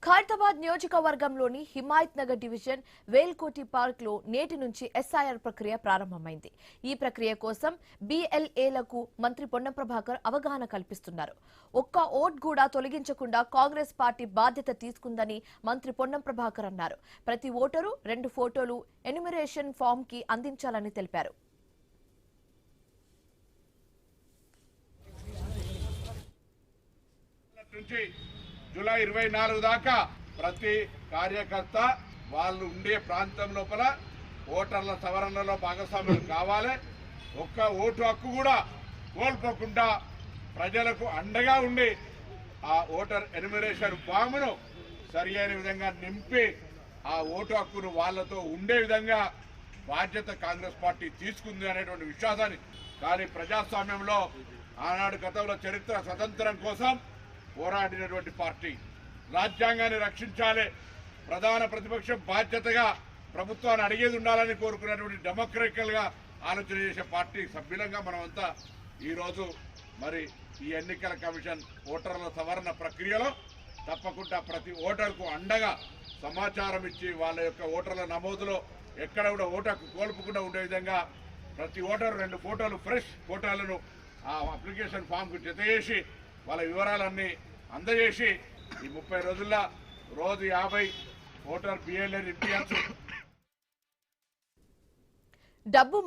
ఖైరతాబాద్ నియోజకవర్గంలోని Himayat Nagar division వేల్కోటి park లో నేటి నుంచి ఎస్ఐఆర్ ప్రక్రియ ప్రారంభమైంది. ఈ ప్రక్రియ కోసం బిఎల్ఏలకు మంత్రి పొన్నం ప్రభాకర్ అవగాహన కల్పిస్తున్నారు. ఒక్క ఓట్ కూడా తొలగించకుండా కాంగ్రెస్ పార్టీ బాధ్యత తీసుకుందని మంత్రి పొన్నం ప్రభాకర్ అన్నారు. ప్రతి ఓటరు 2 ఫోటోలు ఎన్యూమరేషన్ ఫామ్ కి అందించాలని తెలిపారు. జూలై 24 దాకా ప్రతి కార్యకర్త వాళ్ళు ఉండే ప్రాంతం లోపల ఓటర్ల సవరణలో భాగస్వాములు కావాలి. ఒక్క ఓటు హక్కు కూడా కోల్పోకుండా ప్రజలకు అండగా ఉండి ఆ ఓటర్ ఎన్యూమరేషన్ ఫామ్ను సరి అయిన విధంగా నింపి ఆ ఓటు హక్కును వాళ్లతో ఉండే విధంగా బాధ్యత కాంగ్రెస్ పార్టీ తీసుకుంది అనేటువంటి విశ్వాసాన్ని. కానీ ప్రజాస్వామ్యంలో ఆనాడు గతంలో చరిత్ర స్వతంత్రం కోసం పోరాడినటువంటి పార్టీ, రాజ్యాంగాన్ని రక్షించాలి, ప్రధాన ప్రతిపక్షం బాధ్యతగా ప్రభుత్వాన్ని అడిగేది ఉండాలని కోరుకున్నటువంటి డెమోక్రటికల్ గా ఆలోచన చేసే పార్టీ సభ్యులంగా మనమంతా ఈరోజు మరి ఈ ఎన్నికల కమిషన్ ఓటర్ల సవరణ ప్రక్రియలో తప్పకుండా ప్రతి ఓటర్కు అండగా సమాచారం ఇచ్చి వాళ్ళ యొక్క ఓటర్ల నమోదులో ఎక్కడ కూడా ఓటు హక్కు కోల్పోకుండా ఉండే విధంగా ప్రతి ఓటరు 2 ఫోటోలు ఫ్రెష్ ఫోటోలను ఆ అప్లికేషన్ ఫామ్కు జతచేసి వాళ్ళ వివరాలన్నీ అందజేసి ఈ 30 రోజుల్లో రోజు 50 ఓటర్ బిఎల్ఏ నింపించు. డబ్బు